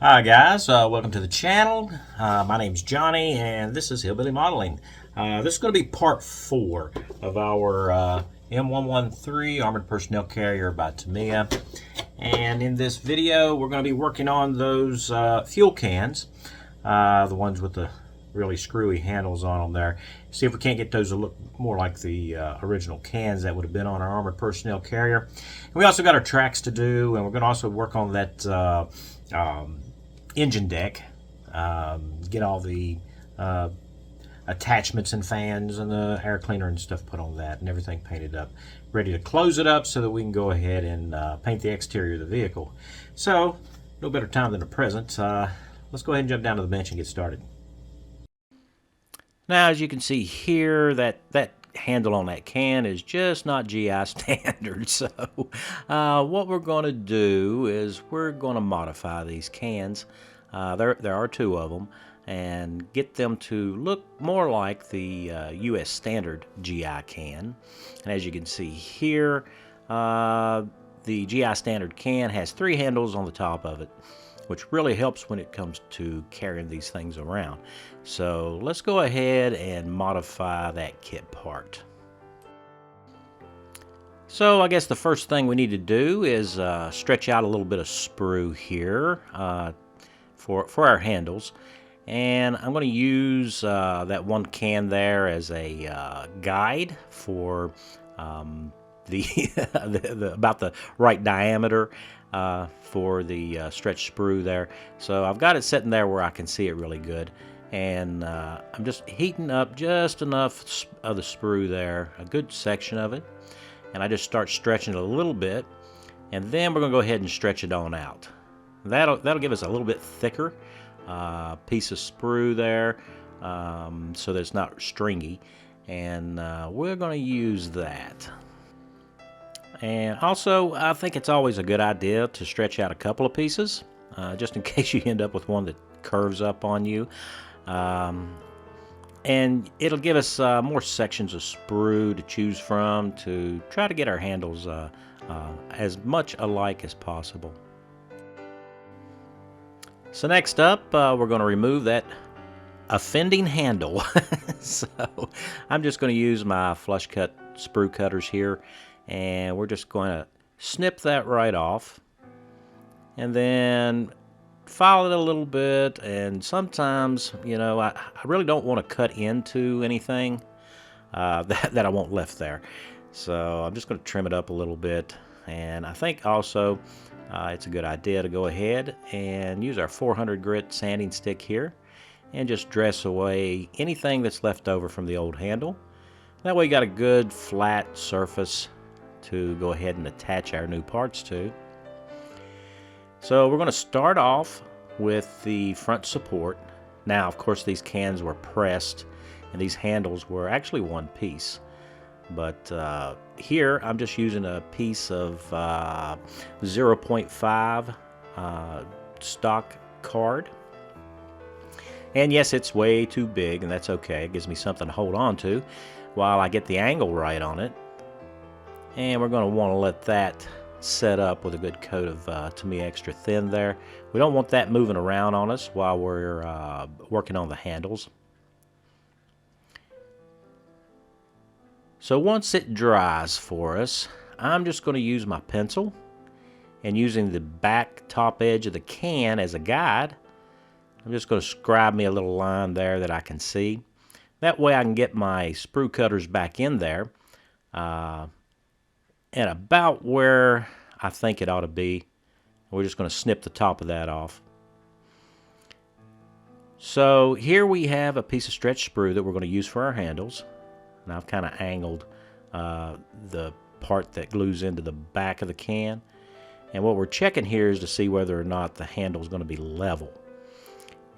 Hi guys, welcome to the channel. My name's Johnny and this is Hillbilly Modeling. This is going to be part 4 of our M113 Armored Personnel Carrier by Tamiya. And in this video we're going to be working on those fuel cans, the ones with the really screwy handles on them there. See if we can't get those to look more like the original cans that would have been on our Armored Personnel Carrier. And we also got our tracks to do, and we're going to also work on that engine deck, get all the attachments and fans and the air cleaner and stuff put on that and everything painted up, ready to close it up so that we can go ahead and paint the exterior of the vehicle. So no better time than the present. Let's go ahead and jump down to the bench and get started. Now, as you can see here, that handle on that can is just not GI standard. So what we're going to do is we're going to modify these cans. There are 2 of them, and get them to look more like the US standard GI can. And as you can see here, the GI standard can has 3 handles on the top of it, which really helps when it comes to carrying these things around. So let's go ahead and modify that kit part. So I guess the first thing we need to do is stretch out a little bit of sprue here for our handles. And I'm going to use that one can there as a guide for about the right diameter for the stretch sprue there. So I've got it sitting there where I can see it really good, and I'm just heating up just enough of the sprue there, a good section of it, and I just start stretching it a little bit, and then we're gonna go ahead and stretch it on out. That'll give us a little bit thicker piece of sprue there, so that it's not stringy, and we're gonna use that. And also, I think it's always a good idea to stretch out a couple of pieces, just in case you end up with one that curves up on you. And it'll give us more sections of sprue to choose from to try to get our handles as much alike as possible. So next up, we're going to remove that offending handle. So I'm just going to use my flush cut sprue cutters here, and we're just going to snip that right off, and then file it a little bit. And sometimes, you know, I really don't want to cut into anything that I want left there, so I'm just going to trim it up a little bit. And I think also it's a good idea to go ahead and use our 400 grit sanding stick here and just dress away anything that's left over from the old handle. That way you got a good flat surface to go ahead and attach our new parts to. So we're going to start off with the front support. Now, of course, these cans were pressed and these handles were actually one piece, but here I'm just using a piece of 0.5 stock card. And yes, it's way too big, and that's okay. It gives me something to hold on to while I get the angle right on it. And we're going to want to let that set up with a good coat of Tamiya Extra Thin there. We don't want that moving around on us while we're working on the handles. So once it dries for us, I'm just going to use my pencil, and using the back top edge of the can as a guide, I'm just going to scribe me a little line there that I can see. That way I can get my sprue cutters back in there and about where I think it ought to be. We're just going to snip the top of that off. So here we have a piece of stretch sprue that we're going to use for our handles. And I've kind of angled the part that glues into the back of the can. And what we're checking here is to see whether or not the handle is going to be level.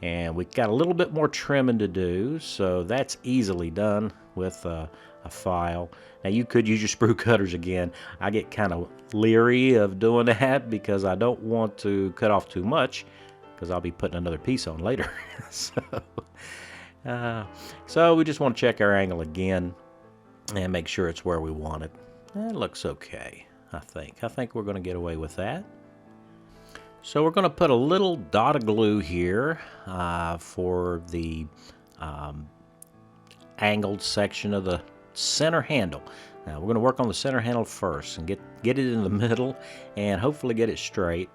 And we've got a little bit more trimming to do, so that's easily done with a file. Now you could use your sprue cutters again. I get kind of leery of doing that because I don't want to cut off too much, because I'll be putting another piece on later. So we just want to check our angle again and make sure it's where we want it. That looks okay, I think. I think we're going to get away with that. So we're going to put a little dot of glue here for the angled section of the center handle. Now we're going to work on the center handle first and get it in the middle and hopefully get it straight.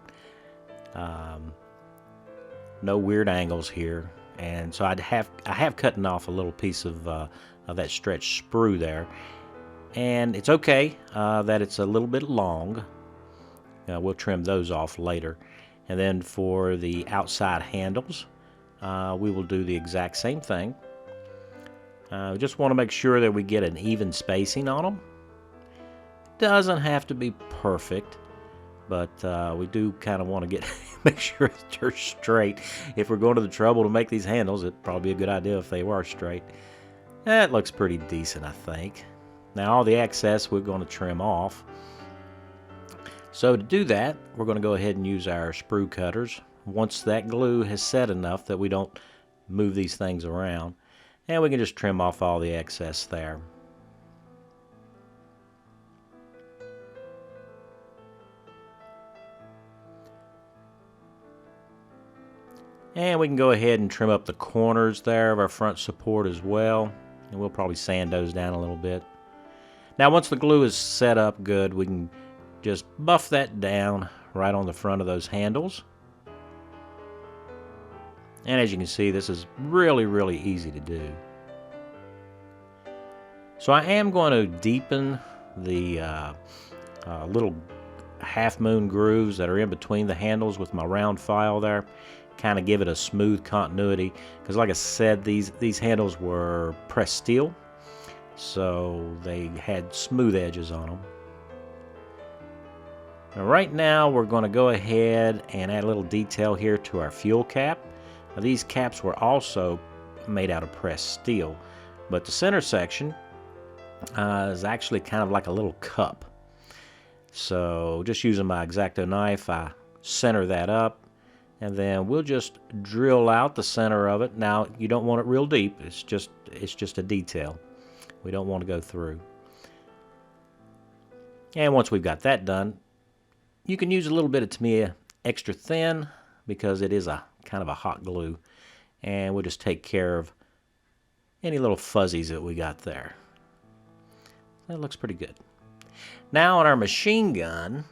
No weird angles here, and so I have cutting off a little piece of that stretch sprue there, and it's okay that it's a little bit long. We'll trim those off later. And then for the outside handles, we will do the exact same thing. We just want to make sure that we get an even spacing on them. Doesn't have to be perfect, but we do kind of want to make sure they're straight. If we're going to the trouble to make these handles, it'd probably be a good idea if they were straight. That looks pretty decent, I think. Now all the excess we're going to trim off. So to do that, we're going to go ahead and use our sprue cutters once that glue has set enough that we don't move these things around. And we can just trim off all the excess there. And we can go ahead and trim up the corners there of our front support as well. And we'll probably sand those down a little bit. Now once the glue is set up good, we can just buff that down right on the front of those handles. And as you can see, this is really easy to do. So I am going to deepen the little half moon grooves that are in between the handles with my round file there. Kind of give it a smooth continuity, because like I said, these handles were pressed steel, so they had smooth edges on them. Now, right now we're going to go ahead and add a little detail here to our fuel cap. Now, these caps were also made out of pressed steel, but the center section is actually kind of like a little cup. So just using my X-Acto knife, I center that up, and then we'll just drill out the center of it. Now you don't want it real deep, it's just a detail. We don't want to go through. And once we've got that done, you can use a little bit of Tamiya extra thin because it is a kind of a hot glue, and we'll just take care of any little fuzzies that we got there. That looks pretty good. Now on our machine gun,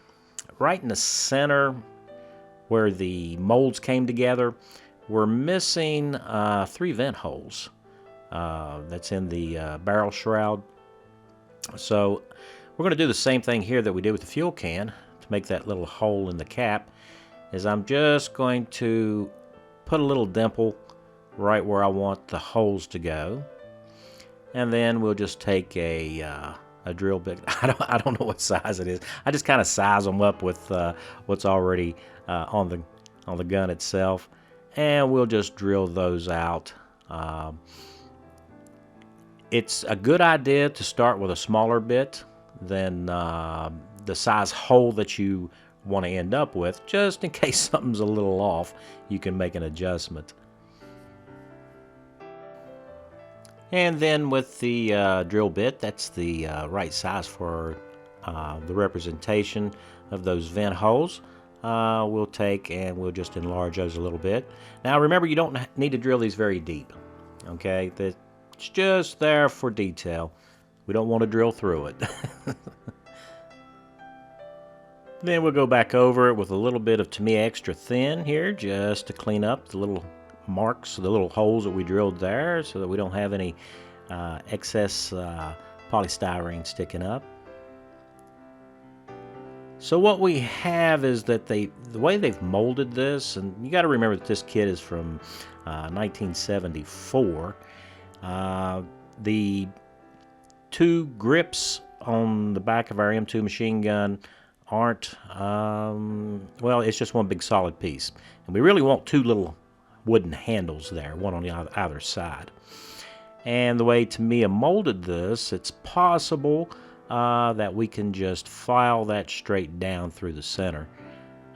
right in the center where the molds came together, we're missing 3 vent holes. That's in the barrel shroud. So we're going to do the same thing here that we did with the fuel can. To make that little hole in the cap, is I'm just going to put a little dimple right where I want the holes to go, and then we'll just take a drill bit. I don't know what size it is. I just kind of size them up with what's already on the gun itself, and we'll just drill those out. It's a good idea to start with a smaller bit than the size hole that you want to end up with, just in case something's a little off. You can make an adjustment. And then with the drill bit, that's the right size for the representation of those vent holes. We'll take and we'll just enlarge those a little bit. Now remember, you don't need to drill these very deep, okay? It's just there for detail. We don't want to drill through it. Then we'll go back over it with a little bit of Tamiya extra thin here, just to clean up the little marks, the little holes that we drilled there, so that we don't have any excess polystyrene sticking up. So what we have is that the way they've molded this, and you got to remember that this kit is from 1974. The 2 grips on the back of our M2 machine gun aren't, well, it's just one big solid piece. And we really want 2 little wooden handles there, one on either side. And the way Tamiya molded this, it's possible that we can just file that straight down through the center.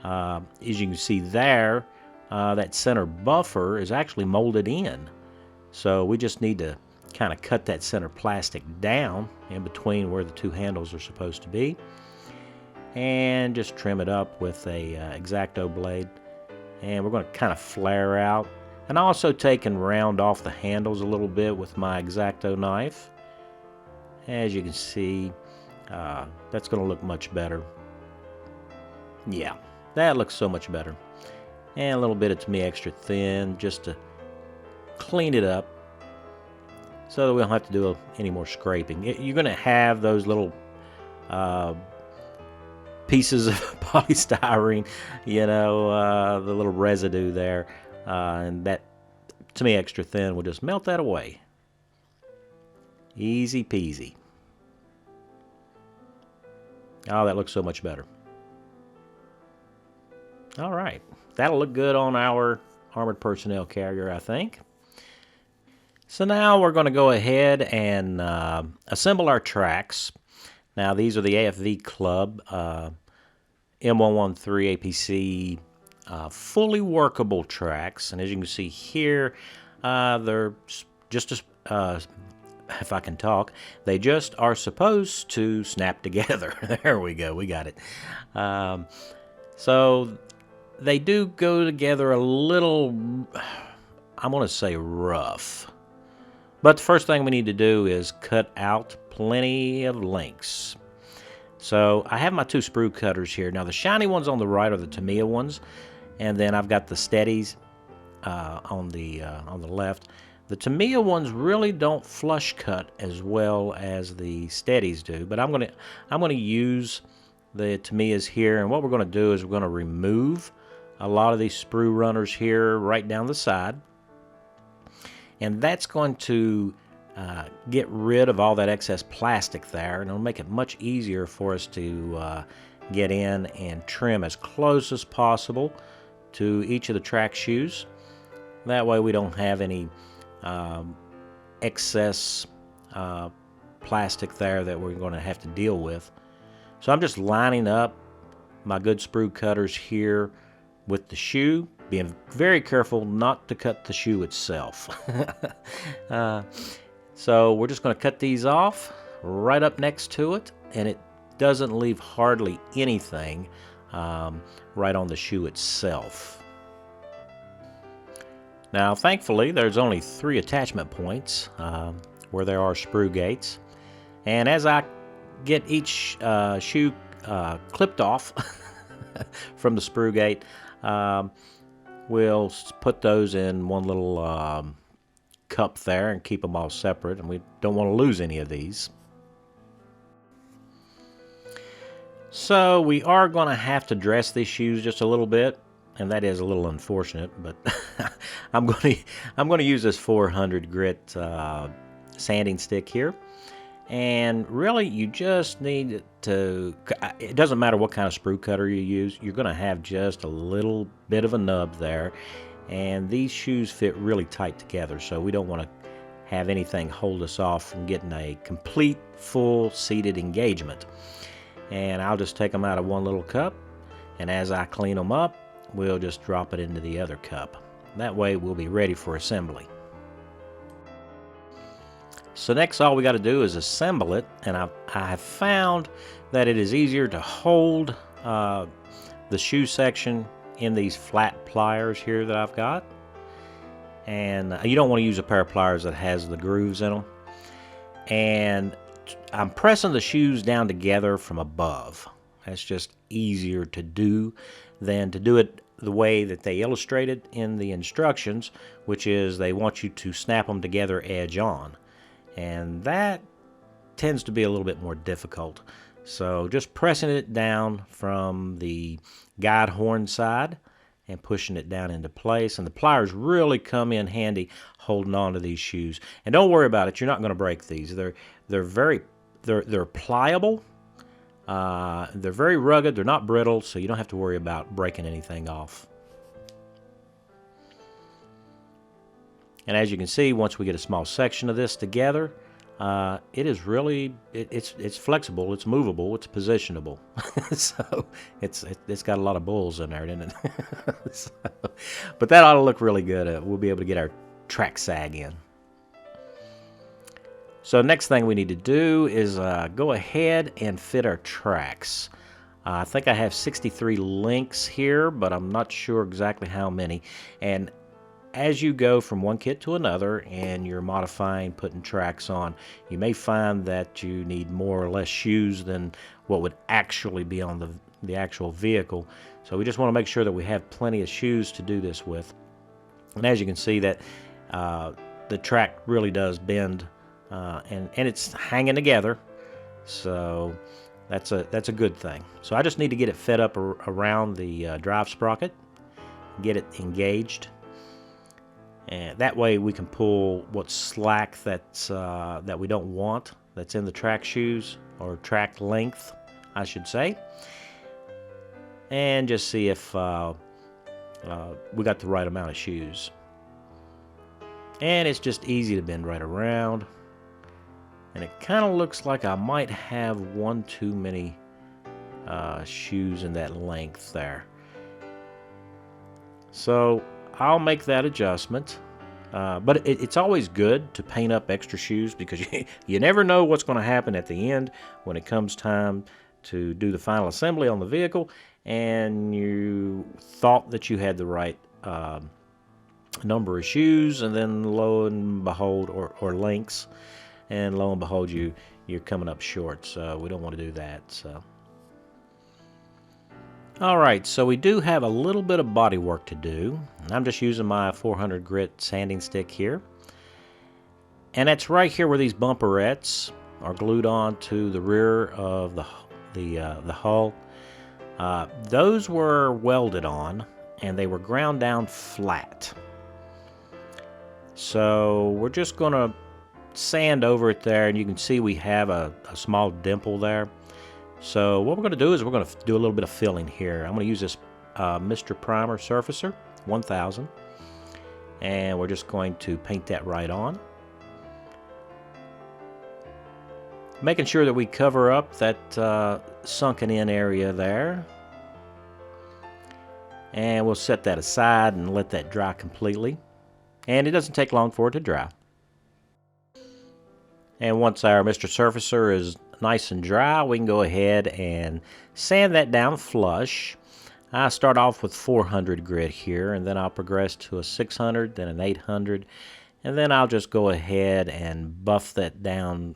As you can see there, that center buffer is actually molded in. So we just need to kind of cut that center plastic down in between where the 2 handles are supposed to be. and just trim it up with a X-Acto blade. And we're going to kind of flare out, and also take and round off the handles a little bit with my X-Acto knife. As you can see, that's going to look much better. Yeah, that looks so much better. And a little bit of Tamiya extra thin just to clean it up, so that we don't have to do any more scraping. You're going to have those little pieces of polystyrene, you know, the little residue there, and that Tamiya extra thin will just melt that away. Easy peasy. Oh, that looks so much better. All right, that'll look good on our armored personnel carrier, I think. So now we're going to go ahead and assemble our tracks. Now these are the AFV Club M113 APC fully workable tracks, and as you can see here, they're just as if I can talk, they just are supposed to snap together. There we go, we got it. So they do go together a little, I'm going to say rough. But the first thing we need to do is cut out plenty of links. So I have my two sprue cutters here. Now the shiny ones on the right are the Tamiya ones, and then I've got the steadies on the left. The Tamiya ones really don't flush cut as well as the steadies do, but I'm gonna use the Tamiyas here, and what we're gonna do is we're gonna remove a lot of these sprue runners here right down the side, and that's going to get rid of all that excess plastic there, and it'll make it much easier for us to get in and trim as close as possible to each of the track shoes. That way we don't have any excess plastic there that we're going to have to deal with. So I'm just lining up my good sprue cutters here with the shoe, being very careful not to cut the shoe itself. So we're just going to cut these off right up next to it, and it doesn't leave hardly anything right on the shoe itself. Now thankfully there's only 3 attachment points where there are sprue gates, and as I get each shoe clipped off from the sprue gate, we'll put those in one little cup there and keep them all separate, and we don't want to lose any of these. So we are going to have to dress these shoes just a little bit, and that is a little unfortunate, but I'm going to use this 400 grit sanding stick here. And really you just need to, it doesn't matter what kind of sprue cutter you use, you're going to have just a little bit of a nub there, and these shoes fit really tight together, so we don't want to have anything hold us off from getting a complete full seated engagement. And I'll just take them out of one little cup, and as I clean them up, we'll just drop it into the other cup. That way we'll be ready for assembly. So next all we got to do is assemble it, and I have found that it is easier to hold the shoe section in these flat pliers here that I've got. And you don't want to use a pair of pliers that has the grooves in them. And I'm pressing the shoes down together from above. That's just easier to do than to do it the way that they illustrated in the instructions, which is they want you to snap them together edge on. And that tends to be a little bit more difficult. So just pressing it down from the guide horn side and pushing it down into place, and the pliers really come in handy holding on to these shoes. And don't worry about it, you're not going to break these. They're pliable, they're very rugged, they're not brittle, so you don't have to worry about breaking anything off. And as you can see, once we get a small section of this together, it is really, it's flexible, it's movable, it's positionable. So it's got a lot of bulls in there, isn't it? So, but that ought to look really good. We'll be able to get our track sag in. So next thing we need to do is go ahead and fit our tracks. I think I have 63 links here, but I'm not sure exactly how many. And as you go from one kit to another and you're modifying, putting tracks on, you may find that you need more or less shoes than what would actually be on the actual vehicle. So we just want to make sure that we have plenty of shoes to do this with. And as you can see, that the track really does bend, and it's hanging together, so that's a good thing. So I just need to get it fed up around the drive sprocket, get it engaged, and that way we can pull what slack that we don't want, that's in the track shoes, or track length I should say, and just see if we got the right amount of shoes. And it's just easy to bend right around, and it kind of looks like I might have one too many shoes in that length there, so I'll make that adjustment. But it's always good to paint up extra shoes, because you never know what's going to happen at the end when it comes time to do the final assembly on the vehicle, and you thought that you had the right number of shoes, and then lo and behold, or links, and lo and behold, you're coming up short. So we don't want to do that. So alright, so we do have a little bit of body work to do. I'm just using my 400 grit sanding stick here, and that's right here where these bumperettes are glued on to the rear of the hull. Those were welded on, and they were ground down flat. So we're just going to sand over it there, and you can see we have a small dimple there. So what we're going to do is we're going to do a little bit of filling here. I'm going to use this Mr. Primer Surfacer 1000, and we're just going to paint that right on, making sure that we cover up that sunken in area there. And we'll set that aside and let that dry completely, and it doesn't take long for it to dry. And once our Mr. Surfacer is nice and dry, we can go ahead and sand that down flush. I start off with 400 grit here, and then I'll progress to a 600, then an 800, and then I'll just go ahead and buff that down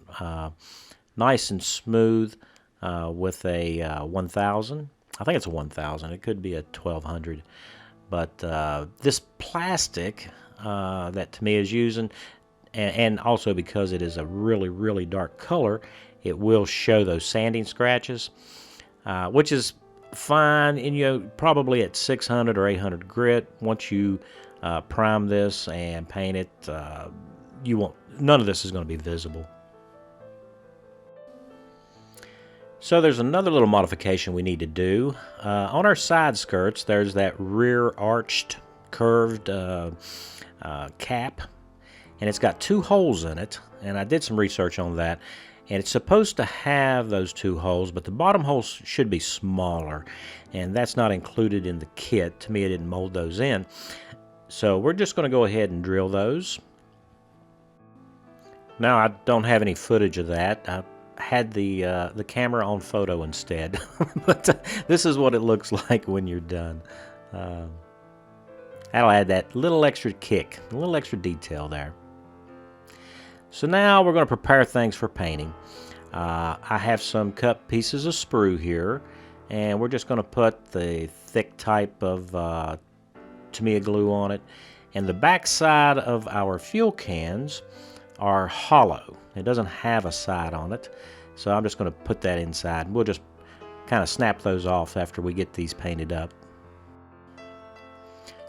nice and smooth with a 1000. I think it's a 1000. It could be a 1200. But this plastic that Tamiya is using, and also because it is a really, really dark color, it will show those sanding scratches, which is fine. And probably at 600 or 800 grit, once you prime this and paint it, none of this is going to be visible. So there's another little modification we need to do. On our side skirts, there's that rear arched, curved cap, and it's got two holes in it, and I did some research on that, and it's supposed to have those two holes, but the bottom holes should be smaller, and that's not included in the kit. To me, I didn't mold those in. So we're just going to go ahead and drill those. Now, I don't have any footage of that. I had the camera on photo instead, but this is what it looks like when you're done. That'll add that little extra kick, a little extra detail there. So now we're going to prepare things for painting. I have some cut pieces of sprue here, and we're just going to put the thick type of Tamiya glue on it. And the back side of our fuel cans are hollow. It doesn't have a side on it, so I'm just going to put that inside. We'll just kind of snap those off after we get these painted up.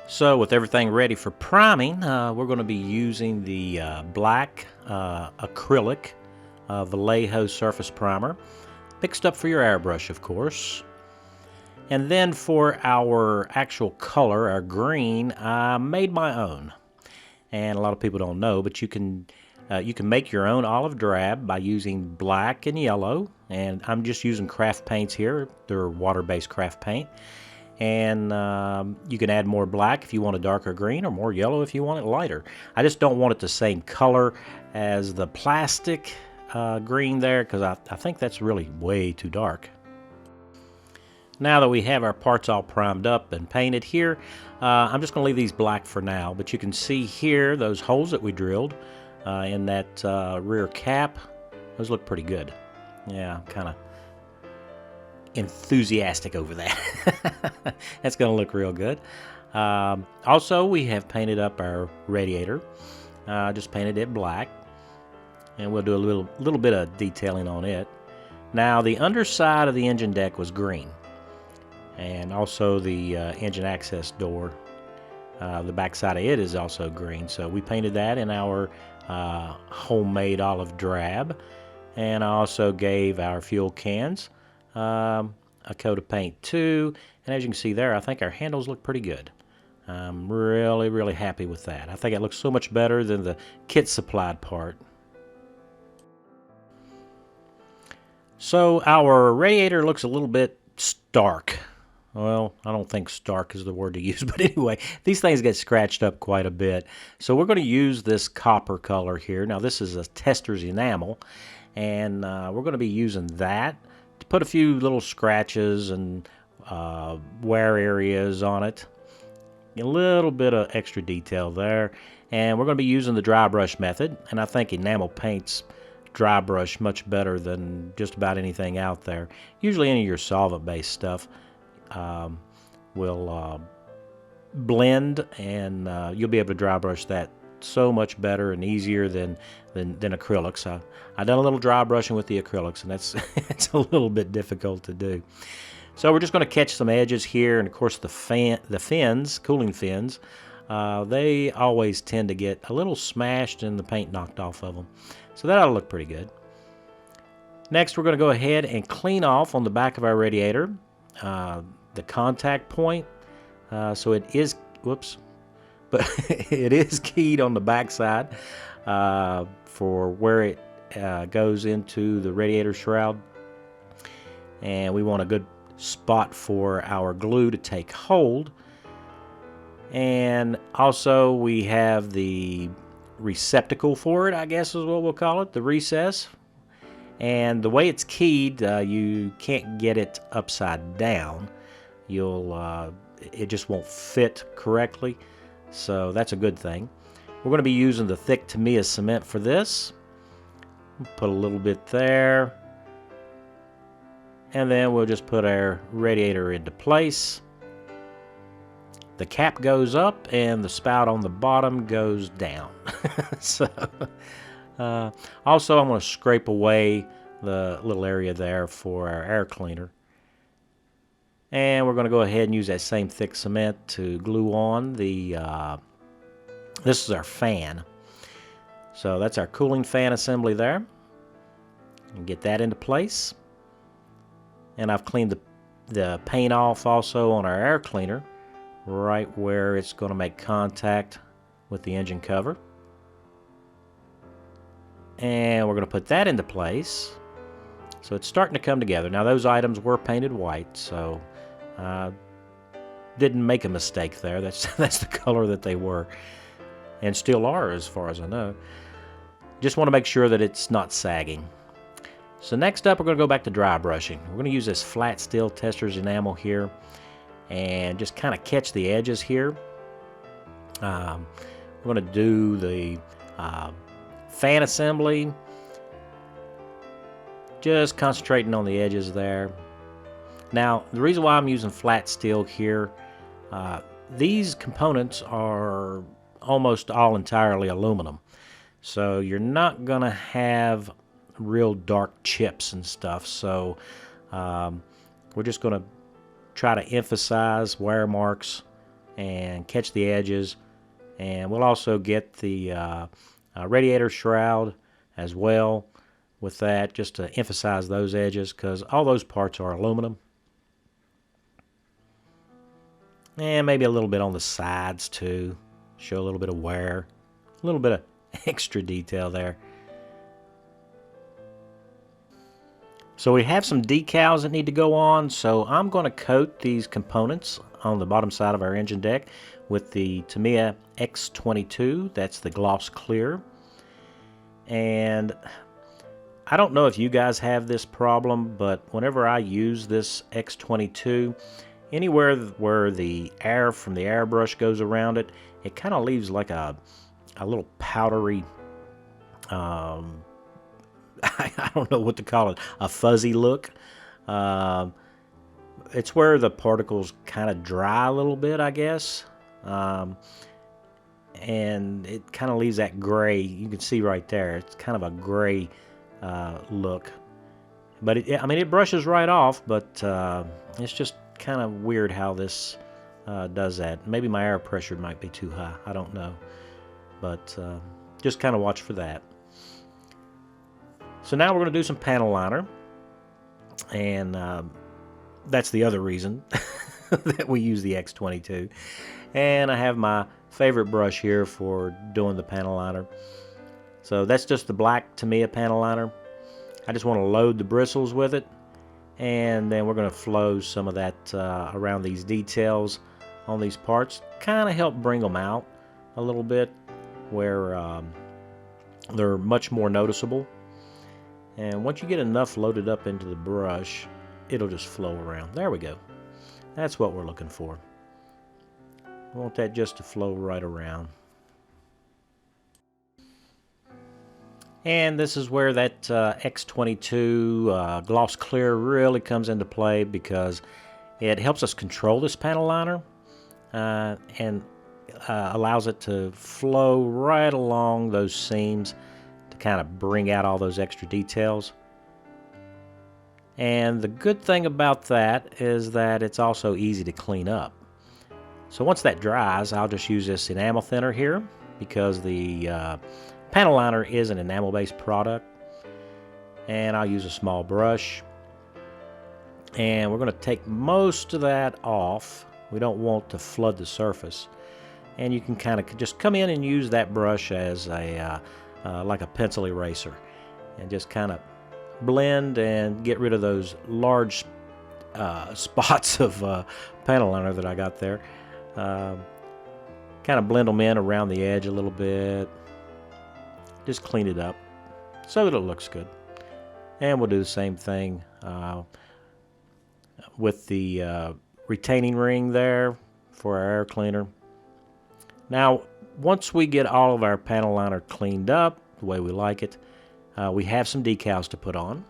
So with everything ready for priming, we're going to be using the black acrylic Vallejo surface primer, mixed up for your airbrush, of course. And then for our actual color, our green, I made my own. And a lot of people don't know, but you can make your own olive drab by using black and yellow. And I'm just using craft paints here. They're water-based craft paint. And you can add more black if you want a darker green, or more yellow if you want it lighter. I just don't want it the same color as the plastic green there, because I think that's really way too dark. Now that we have our parts all primed up and painted here, I'm just going to leave these black for now. But you can see here those holes that we drilled in that rear cap. Those look pretty good. Yeah, I'm kind of enthusiastic over that. That's going to look real good. Also, we have painted up our radiator. Just painted it black. And we'll do a little bit of detailing on it. Now, the underside of the engine deck was green. And also the engine access door, the back side of it is also green. So we painted that in our homemade olive drab. And I also gave our fuel cans a coat of paint too. And as you can see there, I think our handles look pretty good. I'm really, really happy with that. I think it looks so much better than the kit supplied part. So our radiator looks a little bit stark. Well, I don't think stark is the word to use, but anyway, these things get scratched up quite a bit. So we're going to use this copper color here. Now this is a tester's enamel, and we're going to be using that to put a few little scratches and wear areas on it. A little bit of extra detail there. And we're going to be using the dry brush method, and I think enamel paints dry brush much better than just about anything out there. Usually any of your solvent-based stuff will blend, and you'll be able to dry brush that so much better and easier than acrylics. I've done a little dry brushing with the acrylics, and that's it's a little bit difficult to do. So we're just going to catch some edges here, and of course the fins, cooling fins, they always tend to get a little smashed and the paint knocked off of them. So that ought to look pretty good. Next, we're going to go ahead and clean off on the back of our radiator the contact point. So it is, whoops, but it is keyed on the back side for where it goes into the radiator shroud. And we want a good spot for our glue to take hold. And also we have the receptacle for it, I guess is what we'll call it, the recess. And the way it's keyed, you can't get it upside down. It just won't fit correctly, so that's a good thing. We're going to be using the thick Tamiya cement for this. Put a little bit there, and then we'll just put our radiator into place. The cap goes up and the spout on the bottom goes down. So also I'm going to scrape away the little area there for our air cleaner. And we're going to go ahead and use that same thick cement to glue on the, this is our fan. So that's our cooling fan assembly there. And get that into place. And I've cleaned the paint off also on our air cleaner, right where it's going to make contact with the engine cover. And we're going to put that into place. So it's starting to come together. Now those items were painted white, so didn't make a mistake there. That's the color that they were, and still are as far as I know. Just want to make sure that it's not sagging. So next up, we're going to go back to dry brushing. We're going to use this flat steel tester's enamel here and just kind of catch the edges here. We're going to do the fan assembly, just concentrating on the edges there. Now, the reason why I'm using flat steel here, these components are almost all entirely aluminum. So you're not going to have real dark chips and stuff. So we're just going to try to emphasize wear marks and catch the edges. And we'll also get the radiator shroud as well with that, just to emphasize those edges, because all those parts are aluminum. And maybe a little bit on the sides too, show a little bit of wear, a little bit of extra detail there. So we have some decals that need to go on, so I'm going to coat these components on the bottom side of our engine deck with the Tamiya X22, that's the gloss clear. And I don't know if you guys have this problem, but whenever I use this X22, anywhere where the air from the airbrush goes around it, it kind of leaves like a little powdery, I don't know what to call it, a fuzzy look. It's where the particles kind of dry a little bit, I guess. And it kind of leaves that gray. You can see right there, it's kind of a gray look. But I mean, it brushes right off, but it's just kind of weird how this does that. Maybe my air pressure might be too high. I don't know. But just kind of watch for that. So now we're going to do some panel liner. And that's the other reason that we use the X22. And I have my favorite brush here for doing the panel liner. So that's just the black Tamiya panel liner. I just want to load the bristles with it, and then we're going to flow some of that around these details on these parts, kind of help bring them out a little bit where they're much more noticeable. And once you get enough loaded up into the brush, it'll just flow around. There we go. That's what we're looking for. I want that just to flow right around. And this is where that X22 gloss clear really comes into play, because it helps us control this panel liner and allows it to flow right along those seams to kind of bring out all those extra details. And the good thing about that is that it's also easy to clean up. So once that dries, I'll just use this enamel thinner here, because the panel liner is an enamel-based product. And I'll use a small brush. And we're going to take most of that off. We don't want to flood the surface. And you can kind of just come in and use that brush as a like a pencil eraser, and just kind of blend and get rid of those large spots of panel liner that I got there. Kind of blend them in around the edge a little bit. Just clean it up so that it looks good. And we'll do the same thing with the retaining ring there for our air cleaner. Now, once we get all of our panel liner cleaned up the way we like it, we have some decals to put on.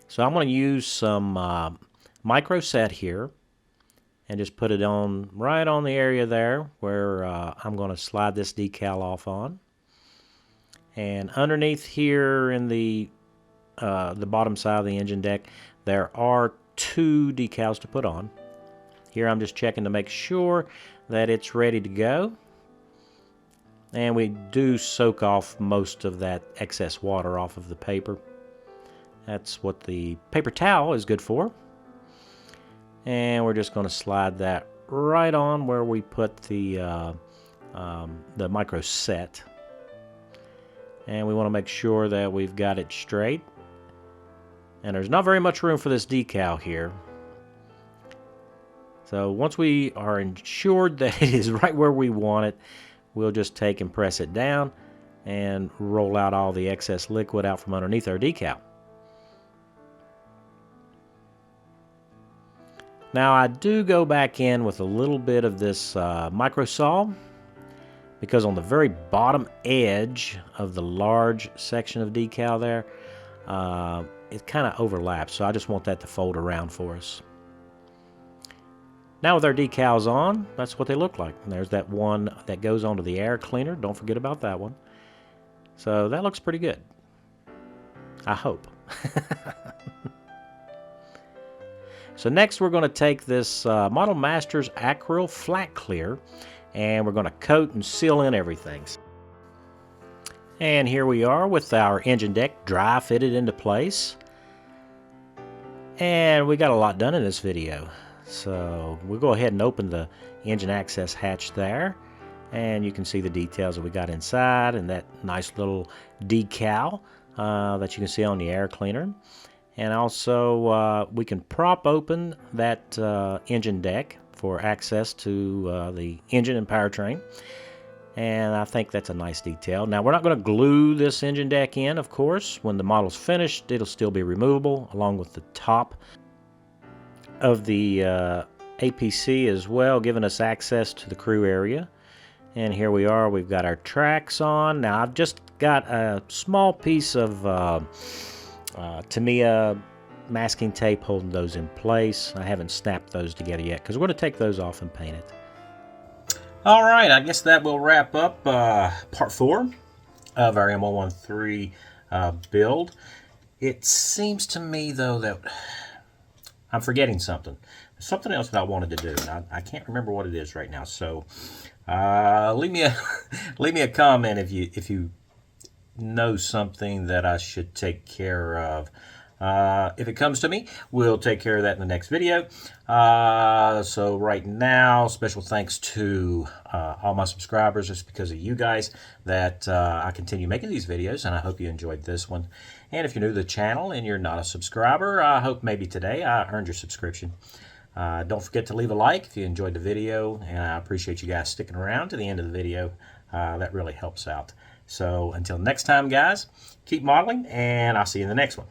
So I'm going to use some micro set here and just put it on right on the area there where I'm going to slide this decal off on. And underneath here in the bottom side of the engine deck, there are 2 decals to put on. Here I'm just checking to make sure that it's ready to go. And we do soak off most of that excess water off of the paper. That's what the paper towel is good for. And we're just going to slide that right on where we put the micro set. And we want to make sure that we've got it straight. And there's not very much room for this decal here. So once we are ensured that it is right where we want it, we'll just take and press it down and roll out all the excess liquid out from underneath our decal. Now I do go back in with a little bit of this micro saw, because on the very bottom edge of the large section of decal there, it kind of overlaps, so I just want that to fold around for us. Now with our decals on, that's what they look like. And there's that one that goes onto the air cleaner. Don't forget about that one. So that looks pretty good. I hope. So next we're going to take this Model Masters Acryl Flat Clear, and we're going to coat and seal in everything. And here we are with our engine deck dry fitted into place. And we got a lot done in this video. So we'll go ahead and open the engine access hatch there, and you can see the details that we got inside, and that nice little decal that you can see on the air cleaner. And also we can prop open that engine deck for access to the engine and powertrain. and I think that's a nice detail. Now, we're not going to glue this engine deck in, of course. When the model's finished, it'll still be removable, along with the top of the APC as well, giving us access to the crew area. And here we are, we've got our tracks on. Now, I've just got a small piece of Tamiya masking tape holding those in place. I haven't snapped those together yet because we're going to take those off and paint it. All right, I guess that will wrap up part 4 of our M113 build. It seems to me, though, that I'm forgetting something. There's something else that I wanted to do, and I can't remember what it is right now. So leave me a comment if you know something that I should take care of. If it comes to me, we'll take care of that in the next video. So right now, special thanks to all my subscribers. It's because of you guys that I continue making these videos, and I hope you enjoyed this one. And if you're new to the channel and you're not a subscriber, I hope maybe today I earned your subscription. Don't forget to leave a like if you enjoyed the video, and I appreciate you guys sticking around to the end of the video. That really helps out. So until next time, guys, keep modeling, and I'll see you in the next one.